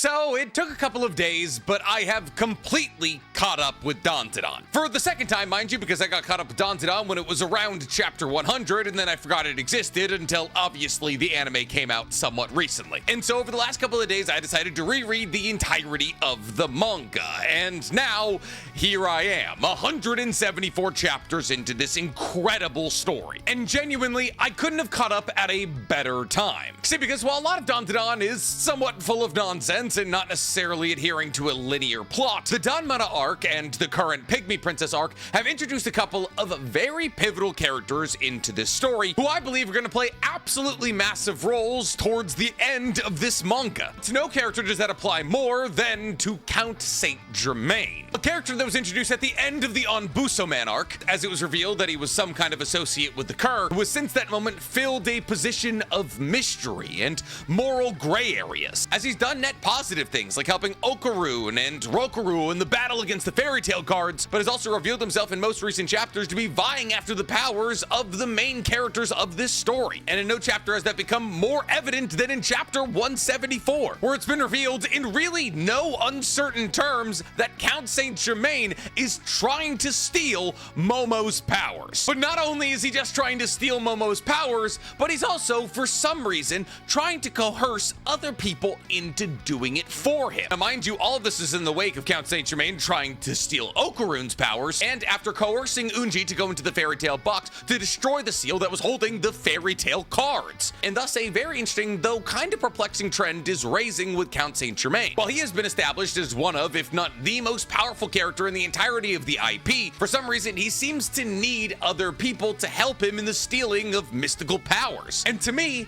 So it took a couple of days, but I have completely caught up with DanDaDan. For the second time, mind you, because I got caught up with DanDaDan when it was around chapter 100, and then I forgot it existed until obviously the anime came out somewhat recently. And so over the last couple of days, I decided to reread the entirety of the manga, and now here I am, 174 chapters into this incredible story. And genuinely, I couldn't have caught up at a better time. See, because while a lot of DanDaDan is somewhat full of nonsense and not necessarily adhering to a linear plot, the Danmata arc and the current Pygmy Princess arc have introduced a couple of very pivotal characters into this story who I believe are going to play absolutely massive roles towards the end of this manga. To no character does that apply more than to Count Saint Germain, a character that was introduced at the end of the Onbuso Man arc, as it was revealed that he was some kind of associate with the Cur, who has since that moment filled a position of mystery and moral gray areas, as he's done net positive things like helping Okarun and Rokaru in the battle against the fairy tale guards, but has also revealed himself in most recent chapters to be vying after the powers of the main characters of this story. And in no chapter has that become more evident than in chapter 174, where it's been revealed in really no uncertain terms that Count Saint Germain is trying to steal Momo's powers. But not only is he just trying to steal Momo's powers, but he's also, for some reason, trying to coerce other people into doing it for him. Now, mind you, all of this is in the wake of Count Saint Germain trying to steal Okarun's powers, and after coercing Unji to go into the fairy tale box to destroy the seal that was holding the fairy tale cards. And thus a very interesting, though kind of perplexing trend is raising with Count Saint Germain. While he has been established as one of, if not the most powerful character in the entirety of the IP, for some reason he seems to need other people to help him in the stealing of mystical powers. And to me,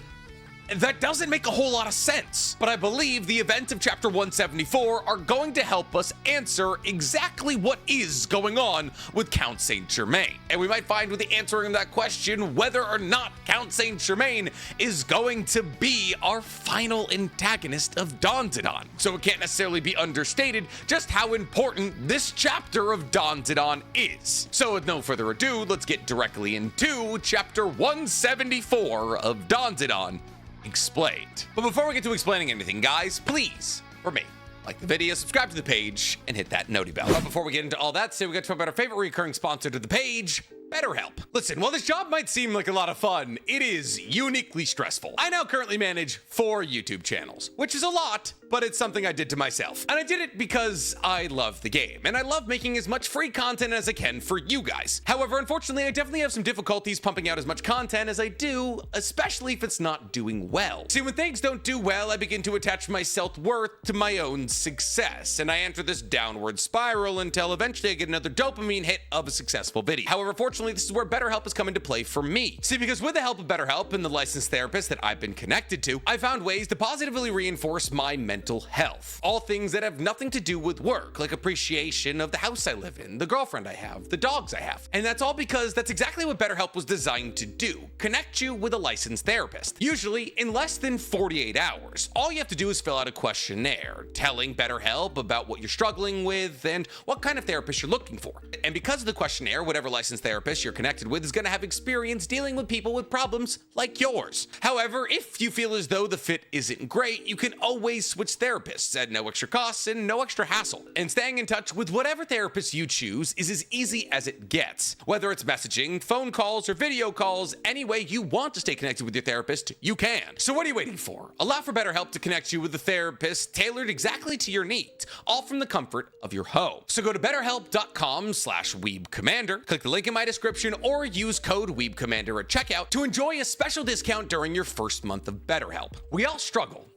that doesn't make a whole lot of sense, but I believe the events of chapter 174 are going to help us answer exactly what is going on with Count Saint Germain. And we might find with the answering that question whether or not Count Saint Germain is going to be our final antagonist of DanDaDan. So it can't necessarily be understated just how important this chapter of DanDaDan is. So with no further ado, let's get directly into chapter 174 of DanDaDan Explained. But before we get to explaining anything, guys, please, for me, like the video, subscribe to the page, and hit that noti bell. But before we get into all that, say we got to talk about our favorite recurring sponsor to the page, BetterHelp. Listen, while this job might seem like a lot of fun, it is uniquely stressful. I now currently manage 4 YouTube channels, which is a lot, but it's something I did to myself. And I did it because I love the game, and I love making as much free content as I can for you guys. However, unfortunately, I definitely have some difficulties pumping out as much content as I do, especially if it's not doing well. See, when things don't do well, I begin to attach my self-worth to my own success, and I enter this downward spiral until eventually I get another dopamine hit of a successful video. However, fortunately, this is where BetterHelp has come into play for me. See, because with the help of BetterHelp and the licensed therapist that I've been connected to, I found ways to positively reinforce my mental health. All things that have nothing to do with work, like appreciation of the house I live in, the girlfriend I have, the dogs I have. And that's all because that's exactly what BetterHelp was designed to do, connect you with a licensed therapist. Usually in less than 48 hours. All you have to do is fill out a questionnaire, telling BetterHelp about what you're struggling with and what kind of therapist you're looking for. And because of the questionnaire, whatever licensed therapist you're connected with is going to have experience dealing with people with problems like yours. However, if you feel as though the fit isn't great, you can always switch therapists at no extra costs and no extra hassle. And staying in touch with whatever therapist you choose is as easy as it gets. Whether it's messaging, phone calls, or video calls, any way you want to stay connected with your therapist, you can. So what are you waiting for? Allow for BetterHelp to connect you with a therapist tailored exactly to your needs, all from the comfort of your home. So go to betterhelp.com/weebcommander, click the link in my description, or use code WeebCommander at checkout to enjoy a special discount during your first month of BetterHelp. We all struggle.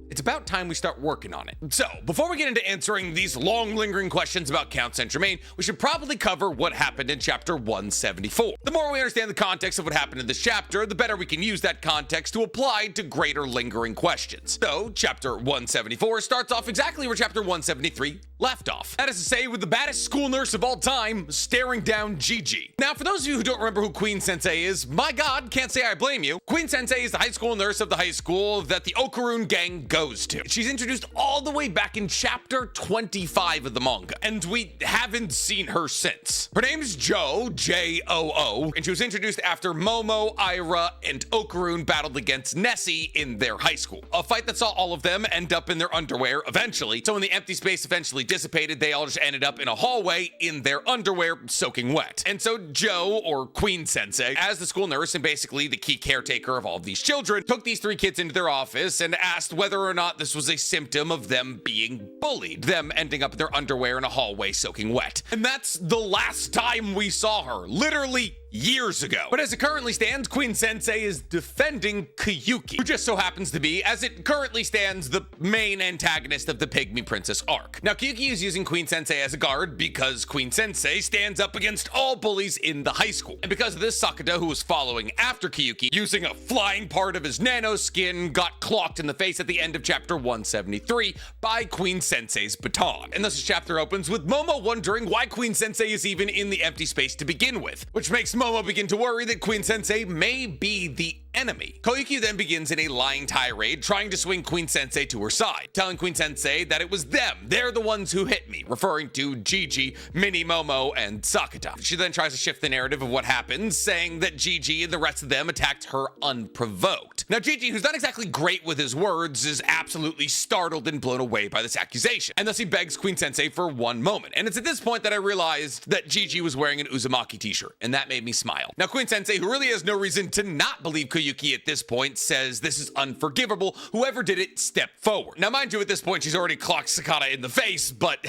It's about time we start working on it. So, before we get into answering these long lingering questions about Count Saint Germain, we should probably cover what happened in chapter 174. The more we understand the context of what happened in this chapter, the better we can use that context to apply to greater lingering questions. So, chapter 174 starts off exactly where chapter 173 left off. That is to say, with the baddest school nurse of all time staring down Gigi. Now, for those of you who don't remember who Queen Sensei is, my god, can't say I blame you. Queen Sensei is the high school nurse of the high school that the Okarun gang goes goes to. She's introduced all the way back in chapter 25 of the manga, and we haven't seen her since. Her name's Jo, J-O-O, and she was introduced after Momo, Ira, and Okarun battled against Nessie in their high school. A fight that saw all of them end up in their underwear eventually, so when the empty space eventually dissipated, they all just ended up in a hallway in their underwear soaking wet. And so Jo, or Queen Sensei, as the school nurse and basically the key caretaker of all of these children, took these three kids into their office and asked whether or not this was a symptom of them being bullied, them ending up in their underwear in a hallway soaking wet. And that's the last time we saw her, literally years ago. But as it currently stands, Queen Sensei is defending Kyuki, who just so happens to be, as it currently stands, the main antagonist of the Pygmy Princess arc. Now, Kyuki is using Queen Sensei as a guard because Queen Sensei stands up against all bullies in the high school. And because of this, Sakata, who was following after Kyuki, using a flying part of his nano skin, got clocked in the face at the end of chapter 173 by Queen Sensei's baton. And thus this chapter opens with Momo wondering why Queen Sensei is even in the empty space to begin with, which makes Momo begin to worry that Queen Sensei may be the enemy. Koyuki then begins in a lying tirade, trying to swing Queen Sensei to her side, telling Queen Sensei that it was them, they're the ones who hit me, referring to Gigi, Mini Momo, and Sakata. She then tries to shift the narrative of what happened, saying that Gigi and the rest of them attacked her unprovoked. Now Gigi, who's not exactly great with his words, is absolutely startled and blown away by this accusation, and thus he begs Queen Sensei for one moment. And it's at this point that I realized that Gigi was wearing an Uzumaki t-shirt, and that made me smile. Now Queen Sensei, who really has no reason to not believe Koyuki at this point, says this is unforgivable. Whoever did it, step forward. Now mind you, at this point she's already clocked Sakata in the face, but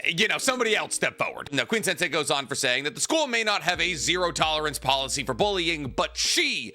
you know, somebody else step forward. Now, Queen Sensei goes on for saying that the school may not have a zero tolerance policy for bullying, but she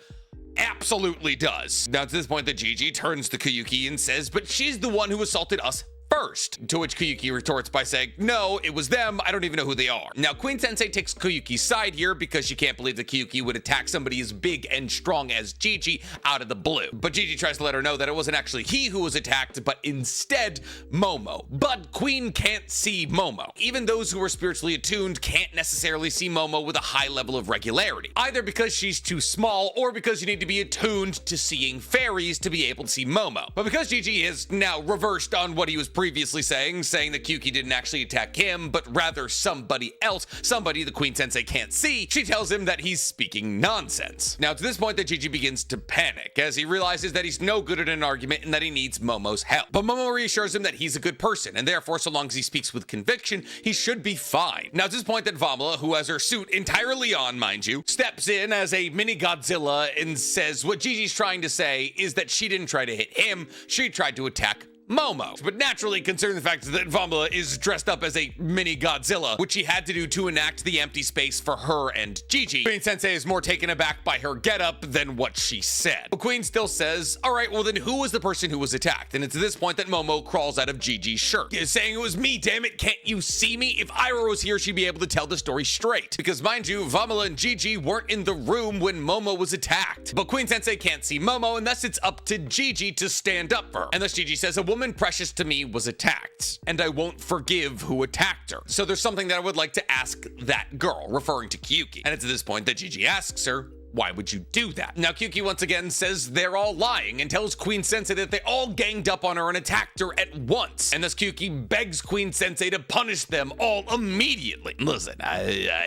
absolutely does. Now, to this point, the Gigi turns to Koyuki and says, but she's the one who assaulted us first. To which Koyuki retorts by saying, no, it was them. I don't even know who they are. Now, Queen Sensei takes Koyuki's side here because she can't believe that Koyuki would attack somebody as big and strong as Gigi out of the blue. But Gigi tries to let her know that it wasn't actually he who was attacked, but instead Momo. But Queen can't see Momo. Even those who are spiritually attuned can't necessarily see Momo with a high level of regularity, either because she's too small or because you need to be attuned to seeing fairies to be able to see Momo. But because Gigi is now reversed on what he was previously saying that Kyuki didn't actually attack him, but rather somebody else, somebody the Queen Sensei can't see, she tells him that he's speaking nonsense. Now, to this point, that Gigi begins to panic as he realizes that he's no good at an argument and that he needs Momo's help. But Momo reassures him that he's a good person, and therefore, so long as he speaks with conviction, he should be fine. Now, to this point, that Vamala, who has her suit entirely on, mind you, steps in as a mini Godzilla and says what Gigi's trying to say is that she didn't try to hit him, she tried to attack Momo. But naturally, considering the fact that Vamala is dressed up as a mini Godzilla, which she had to do to enact the empty space for her and Gigi, Queen Sensei is more taken aback by her getup than what she said. But Queen still says, all right, well then who was the person who was attacked? And it's at this point that Momo crawls out of Gigi's shirt, saying it was me, damn it, can't you see me? If Ira was here, she'd be able to tell the story straight. Because mind you, Vamala and Gigi weren't in the room when Momo was attacked. But Queen Sensei can't see Momo, and thus it's up to Gigi to stand up for her. And thus Gigi says, a woman precious to me was attacked, and I won't forgive who attacked her. So there's something that I would like to ask that girl, referring to Kyuki. And it's at this point that Gigi asks her, why would you do that? Now, Kyuki once again says they're all lying and tells Queen Sensei that they all ganged up on her and attacked her at once. And thus Kyuki begs Queen Sensei to punish them all immediately. Listen, I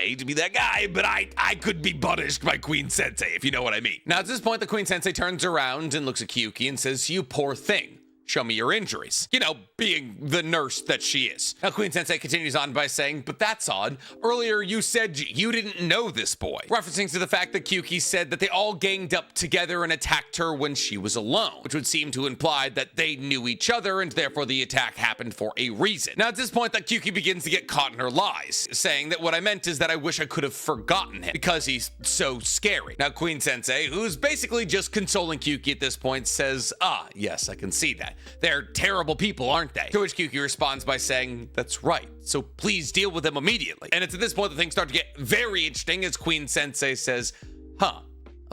hate to be that guy, but I could be punished by Queen Sensei, if you know what I mean. Now, at this point, the Queen Sensei turns around and looks at Kyuki and says, you poor thing. Show me your injuries. You know, being the nurse that she is. Now, Queen Sensei continues on by saying, but that's odd. Earlier, you said you didn't know this boy. Referencing to the fact that Kyuki said that they all ganged up together and attacked her when she was alone, which would seem to imply that they knew each other and therefore the attack happened for a reason. Now, at this point, that Kyuki begins to get caught in her lies, saying that what I meant is that I wish I could have forgotten him because he's so scary. Now, Queen Sensei, who's basically just consoling Kyuki at this point, says, yes, I can see that. They're terrible people, aren't they? To which Kyuki responds by saying, that's right, so please deal with them immediately. And it's at this point that things start to get very interesting as Queen Sensei says,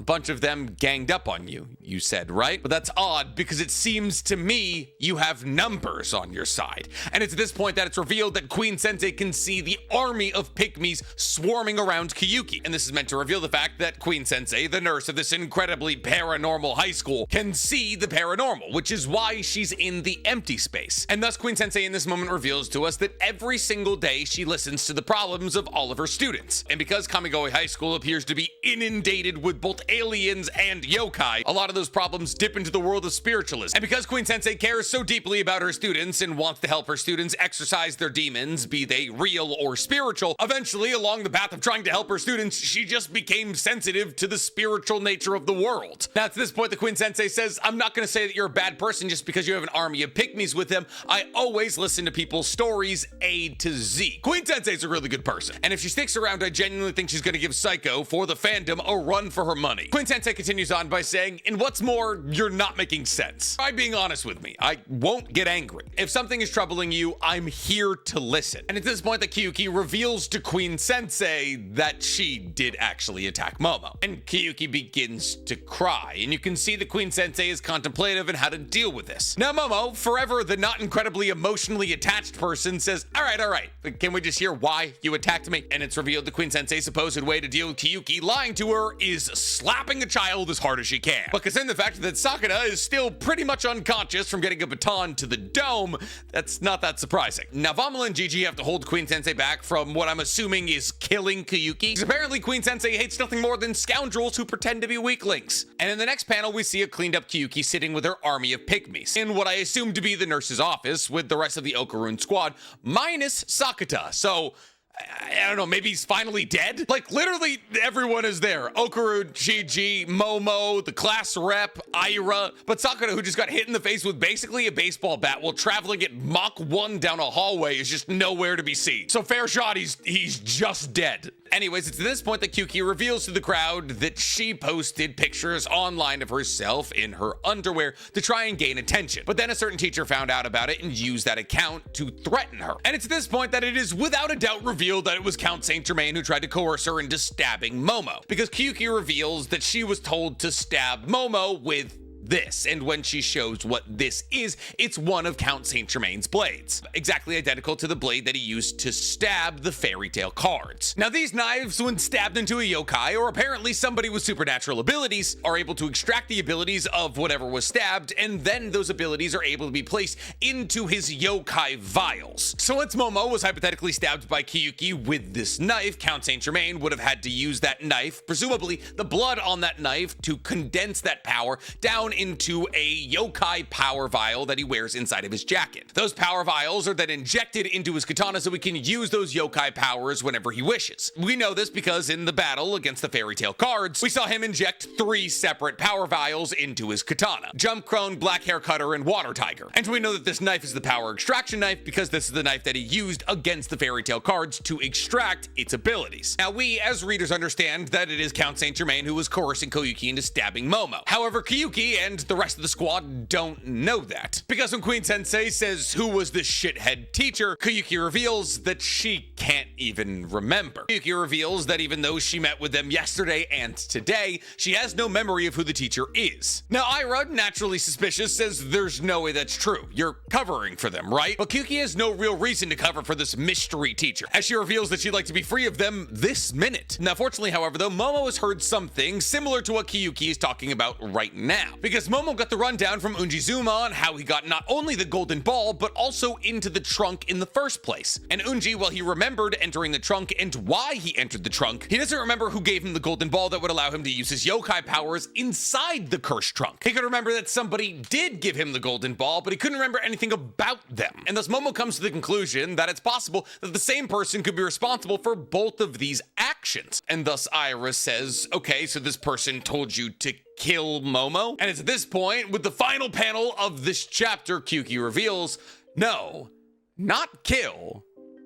bunch of them ganged up on you, you said, right? But that's odd because it seems to me you have numbers on your side. And it's at this point that it's revealed that Queen Sensei can see the army of pygmies swarming around Kyuki. And this is meant to reveal the fact that Queen Sensei, the nurse of this incredibly paranormal high school, can see the paranormal, which is why she's in the empty space. And thus Queen Sensei in this moment reveals to us that every single day she listens to the problems of all of her students. And because Kamigoe High School appears to be inundated with both aliens and yokai, a lot of those problems dip into the world of spiritualism. And because Queen Sensei cares so deeply about her students and wants to help her students exorcise their demons, be they real or spiritual, eventually along the path of trying to help her students, she just became sensitive to the spiritual nature of the world. Now, at this point, the Queen Sensei says, I'm not going to say that you're a bad person just because you have an army of pygmies with him. I always listen to people's stories A to Z. Queen Sensei's a really good person. And if she sticks around, I genuinely think she's going to give Psycho, for the fandom, a run for her money. Queen Sensei continues on by saying, and what's more, you're not making sense. Try being honest with me. I won't get angry. If something is troubling you, I'm here to listen. And at this point, the Kyuki reveals to Queen Sensei that she did actually attack Momo. And Kyuki begins to cry, and you can see the Queen Sensei is contemplative in how to deal with this. Now Momo, forever the not incredibly emotionally attached person, says, all right, but can we just hear why you attacked me? And it's revealed the Queen Sensei's supposed way to deal with Kyuki lying to her is slapping a child as hard as she can. But considering the fact that Sakura is still pretty much unconscious from getting a baton to the dome, that's not that surprising. Now Vamala and Gigi have to hold Queen Sensei back from what I'm assuming is killing Kyuki, because apparently Queen Sensei hates nothing more than scoundrels who pretend to be weaklings. And in the next panel, we see a cleaned up Kyuki sitting with her army of pygmies in what I assume to be the nurse's office with the rest of the Okarun squad, minus Sakata. So I don't know, maybe he's finally dead? Like, literally everyone is there. Okaru, Gigi, Momo, the class rep, Ira. But Sakura, who just got hit in the face with basically a baseball bat while traveling at Mach 1 down a hallway, is just nowhere to be seen. So fair shot, he's just dead. Anyways, it's at this point that Kyuki reveals to the crowd that she posted pictures online of herself in her underwear to try and gain attention. But then a certain teacher found out about it and used that account to threaten her. And it's at this point that it is without a doubt revealed that it was Count Saint Germain who tried to coerce her into stabbing Momo. Because Kyuki reveals that she was told to stab Momo with this, and when she shows what this is, it's one of Count Saint Germain's blades, exactly identical to the blade that he used to stab the fairy tale cards. Now these knives, when stabbed into a yokai, or apparently somebody with supernatural abilities, are able to extract the abilities of whatever was stabbed, and then those abilities are able to be placed into his yokai vials. So once Momo was hypothetically stabbed by Kyuki with this knife, Count Saint Germain would have had to use that knife, presumably the blood on that knife, to condense that power down into a yokai power vial that he wears inside of his jacket. Those power vials are then injected into his katana so he can use those yokai powers whenever he wishes. We know this because in the battle against the fairy tale cards, we saw him inject 3 separate power vials into his katana: Jump Crone, Black Hair Cutter, and Water Tiger. And we know that this knife is the power extraction knife because this is the knife that he used against the fairy tale cards to extract its abilities. Now we as readers understand that it is Count Saint Germain who was coercing Kyuki into stabbing Momo. However, Kyuki and the rest of the squad don't know that, because when Queen Sensei says who was this shithead teacher, Kyuki reveals that she can't even remember. Kyuki reveals that even though she met with them yesterday and today, she has no memory of who the teacher is. Now Ira, naturally suspicious, says there's no way that's true. You're covering for them, right? But Kyuki has no real reason to cover for this mystery teacher, as she reveals that she'd like to be free of them this minute. Now fortunately, however, though, Momo has heard something similar to what Kyuki is talking about right now, because Momo got the rundown from Unjizuma on how he got not only the golden ball, but also into the trunk in the first place. And Unji, while he remembered entering the trunk and why he entered the trunk, he doesn't remember who gave him the golden ball that would allow him to use his yokai powers inside the cursed trunk. He could remember that somebody did give him the golden ball, but he couldn't remember anything about them. And thus Momo comes to the conclusion that it's possible that the same person could be responsible for both of these actions. And thus Ira says, okay, so this person told you to kill Momo? And it's at this point, with the final panel of this chapter, Kyuki reveals, no, not kill,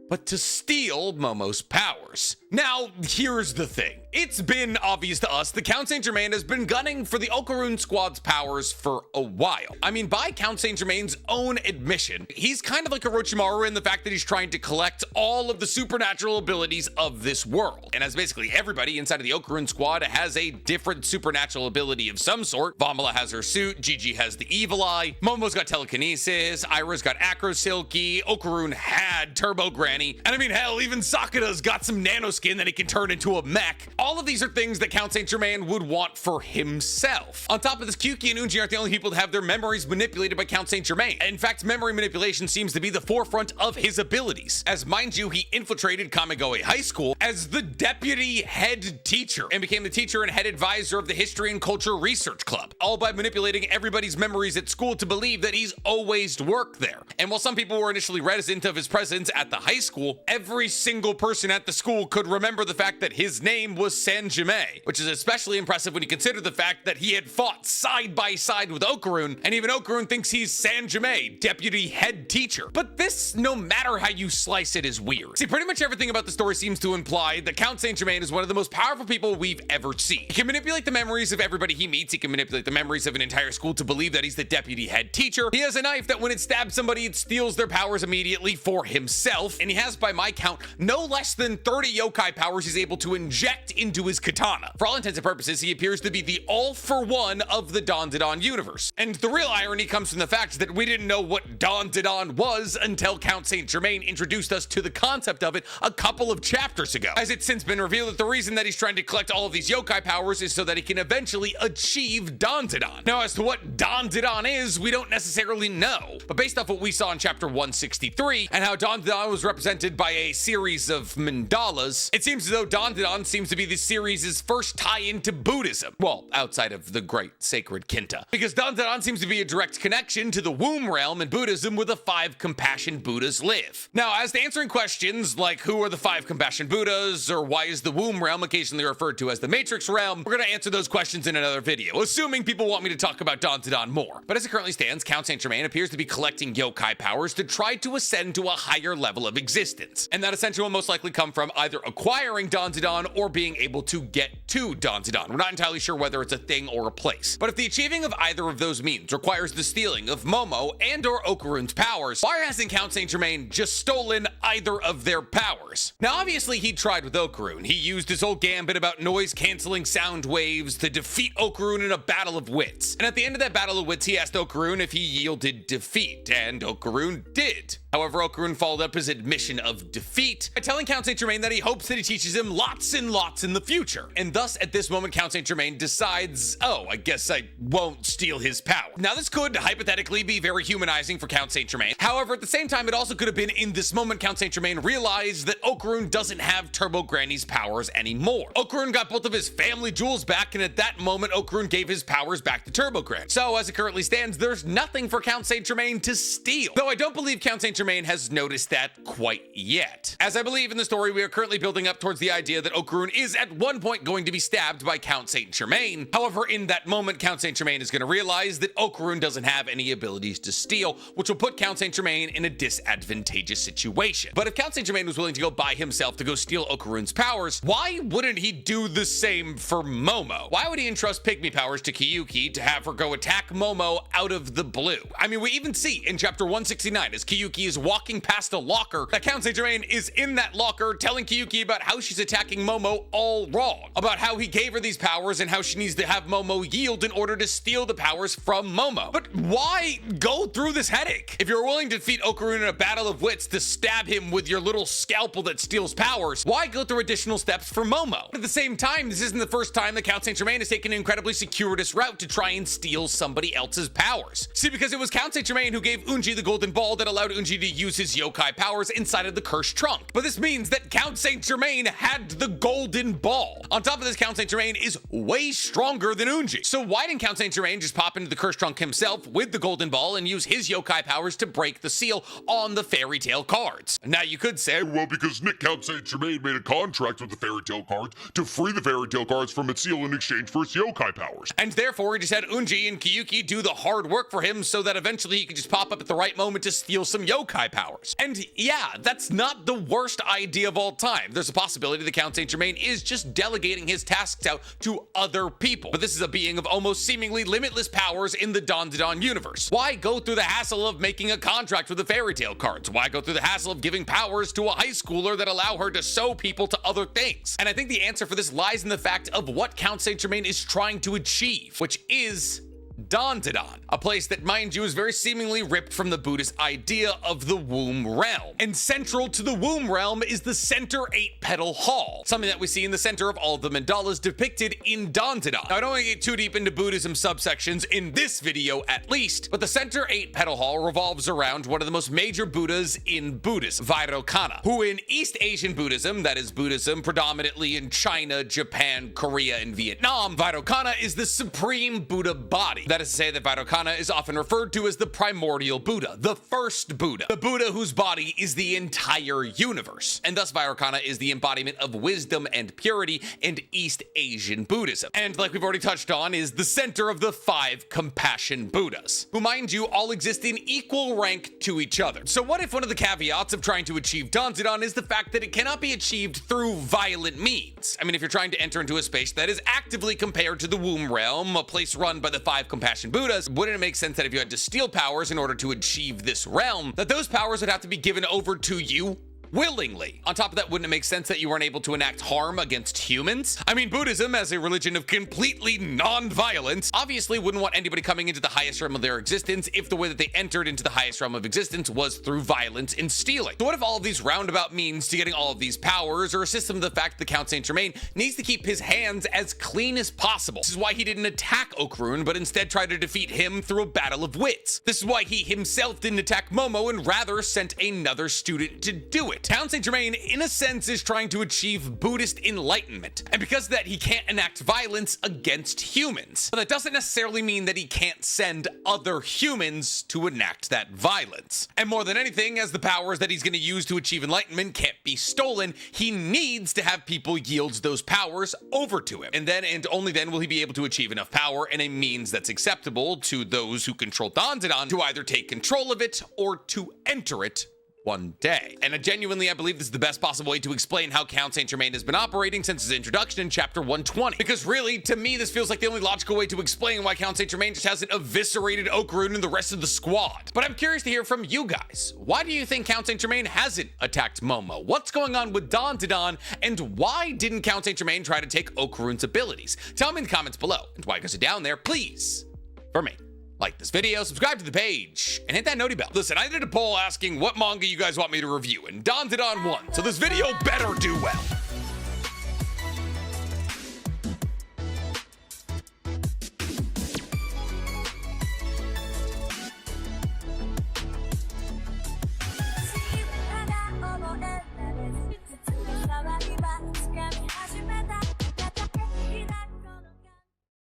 but to steal Momo's powers. Now, here's the thing. It's been obvious to us that Count Saint Germain has been gunning for the Okarun Squad's powers for a while. I mean, by Count Saint Germain's own admission, he's kind of like Orochimaru in the fact that he's trying to collect all of the supernatural abilities of this world. And as basically everybody inside of the Okarun Squad has a different supernatural ability of some sort. Vamala has her suit, Gigi has the evil eye, Momo's got telekinesis, Ira's got Acro Silky, Okarun had Turbo Granny, and I mean, hell, even Sakura's got some nanoskin that he can turn into a mech. All of these are things that Count Saint Germain would want for himself. On top of this, Kyuki and Unji aren't the only people to have their memories manipulated by Count Saint Germain. In fact, memory manipulation seems to be the forefront of his abilities. As mind you, he infiltrated Kamigoe High School as the deputy head teacher and became the teacher and head advisor of the History and Culture Research Club, all by manipulating everybody's memories at school to believe that he's always worked there. And while some people were initially reticent of his presence at the high school, every single person at the school could remember the fact that his name was Sanjime, which is especially impressive when you consider the fact that he had fought side by side with Okarun, and even Okarun thinks he's Sanjime, deputy head teacher. But this, no matter how you slice it, is weird. See, pretty much everything about the story seems to imply that Count Saint Germain is one of the most powerful people we've ever seen. He can manipulate the memories of everybody he meets, he can manipulate the memories of an entire school to believe that he's the deputy head teacher. He has a knife that when it stabs somebody, it steals their powers immediately for himself, and he has, by my count, no less than 30 yokai powers he's able to inject into his katana. For all intents and purposes, he appears to be the all-for-one of the DanDaDan universe. And the real irony comes from the fact that we didn't know what DanDaDan was until Count Saint Germain introduced us to the concept of it a couple of chapters ago, as it's since been revealed that the reason that he's trying to collect all of these yokai powers is so that he can eventually achieve DanDaDan. Now, as to what DanDaDan is, we don't necessarily know, but based off what we saw in chapter 163 and how DanDaDan was represented by a series of mandalas, it seems as though DanDaDan seems to be the series' first tie-in to Buddhism. Well, outside of the great sacred Kinta. Because DanDaDan seems to be a direct connection to the womb realm in Buddhism where the 5 compassion Buddhas live. Now, as to answering questions like who are the 5 compassion Buddhas or why is the womb realm occasionally referred to as the Matrix realm, we're going to answer those questions in another video, assuming people want me to talk about DanDaDan more. But as it currently stands, Count Saint Germain appears to be collecting yokai powers to try to ascend to a higher level of existence. And that ascension will most likely come from either acquiring DanDaDan or being able to get to DanDaDan. We're not entirely sure whether it's a thing or a place. But if the achieving of either of those means requires the stealing of Momo and or Okarun's powers, why hasn't Count Saint Germain just stolen either of their powers? Now, obviously, he tried with Okarun. He used his whole gambit about noise-canceling sound waves to defeat Okarun in a battle of wits. And at the end of that battle of wits, he asked Okarun if he yielded defeat, and Okarun did. However, Okarun followed up his admission of defeat by telling Count Saint Germain that he hopes that he teaches him lots and lots in the future. And thus, at this moment, Count Saint Germain decides, oh, I guess I won't steal his power. Now, this could hypothetically be very humanizing for Count Saint Germain. However, at the same time, it also could have been in this moment Count Saint Germain realized that Okarun doesn't have Turbo Granny's powers anymore. Okarun got both of his family jewels back, and at that moment, Okarun gave his powers back to Turbo Granny. So, as it currently stands, there's nothing for Count Saint Germain to steal. Though I don't believe Count Saint Germain has noticed that quite yet. As I believe in the story, we are currently building up towards the idea that Okarun is at one point going to be stabbed by Count Saint Germain. However, in that moment, Count Saint Germain is going to realize that Okarun doesn't have any abilities to steal, which will put Count Saint Germain in a disadvantageous situation. But if Count Saint Germain was willing to go by himself to go steal Okarun's powers, why wouldn't he do the same for Momo? Why would he entrust pygmy powers to Kyuki to have her go attack Momo out of the blue? I mean, we even see in chapter 169 as Kyuki is walking past a locker that Count Saint Germain is in that locker telling Kyuki about how she's attacking Momo all wrong, about how he gave her these powers and how she needs to have Momo yield in order to steal the powers from Momo. But why go through this headache? If you're willing to defeat Okarun in a battle of wits to stab him with your little scalpel that steals powers, why go through additional steps for Momo? But at the same time, this isn't the first time that Count Saint Germain has taken an incredibly circuitous route to try and steal somebody else's powers. See, because it was Count Saint Germain who gave Unji the golden ball that allowed Unji to use his yokai powers inside of the cursed trunk. But this means that Count Saint Germain had the golden ball. On top of this, Count Saint Germain is way stronger than Unji. So why didn't Count Saint Germain just pop into the cursed trunk himself with the golden ball and use his yokai powers to break the seal on the fairy tale cards? Now you could say, well, because Count Saint Germain made a contract with the fairy tale cards to free the fairy tale cards from its seal in exchange for its yokai powers. And therefore he just had Unji and Kyuki do the hard work for him so that eventually he could just pop up at the right moment to steal some yokai yokai powers. And yeah, that's not the worst idea of all time. There's a possibility that Count Saint Germain is just delegating his tasks out to other people. But this is a being of almost seemingly limitless powers in the DanDaDan universe. Why go through the hassle of making a contract with the fairy tale cards? Why go through the hassle of giving powers to a high schooler that allow her to sew people to other things? And I think the answer for this lies in the fact of what Count Saint Germain is trying to achieve, which is DanDaDan, a place that, mind you, is very seemingly ripped from the Buddhist idea of the womb realm. And central to the womb realm is the center 8-petal hall, something that we see in the center of all the mandalas depicted in DanDaDan. Now, I don't want to get too deep into Buddhism subsections in this video at least, but the center 8-petal hall revolves around one of the most major Buddhas in Buddhism, Vairocana, who in East Asian Buddhism, that is Buddhism predominantly in China, Japan, Korea, and Vietnam, Vairocana is the supreme Buddha body. That is to say that Vairocana is often referred to as the primordial Buddha, the first Buddha, the Buddha whose body is the entire universe. And thus Vairocana is the embodiment of wisdom and purity in East Asian Buddhism. And like we've already touched on, is the center of the 5 compassion Buddhas, who, mind you, all exist in equal rank to each other. So what if one of the caveats of trying to achieve DanDaDan is the fact that it cannot be achieved through violent means? I mean, if you're trying to enter into a space that is actively compared to the womb realm, a place run by the 5 compassion Buddhas, wouldn't it make sense that if you had to steal powers in order to achieve this realm, that those powers would have to be given over to you willingly? On top of that, wouldn't it make sense that you weren't able to enact harm against humans? I mean, Buddhism, as a religion of completely non-violence, obviously wouldn't want anybody coming into the highest realm of their existence if the way that they entered into the highest realm of existence was through violence and stealing. So what if all of these roundabout means to getting all of these powers are a system of the fact that Count Saint Germain needs to keep his hands as clean as possible? This is why he didn't attack Okrun, but instead tried to defeat him through a battle of wits. This is why he himself didn't attack Momo and rather sent another student to do it. Count Saint Germain, in a sense, is trying to achieve Buddhist enlightenment, and because of that, he can't enact violence against humans. But that doesn't necessarily mean that he can't send other humans to enact that violence. And more than anything, as the powers that he's going to use to achieve enlightenment can't be stolen, he needs to have people yield those powers over to him. And then, and only then, will he be able to achieve enough power in a means that's acceptable to those who control DanDaDan to either take control of it or to enter it one day. And I believe this is the best possible way to explain how Count Saint Germain has been operating since his introduction in chapter 120. Because really, to me, this feels like the only logical way to explain why Count Saint Germain just hasn't eviscerated Okrun and the rest of the squad. But I'm curious to hear from you guys. Why do you think Count Saint Germain hasn't attacked Momo? What's going on with DanDaDan? And why didn't Count Saint Germain try to take Okrun's abilities? Tell me in the comments below. And why goes it down there, please, for me. Like this video, subscribe to the page, and hit that noti bell. Listen, I did a poll asking what manga you guys want me to review, and DanDaDan won, so this video better do well.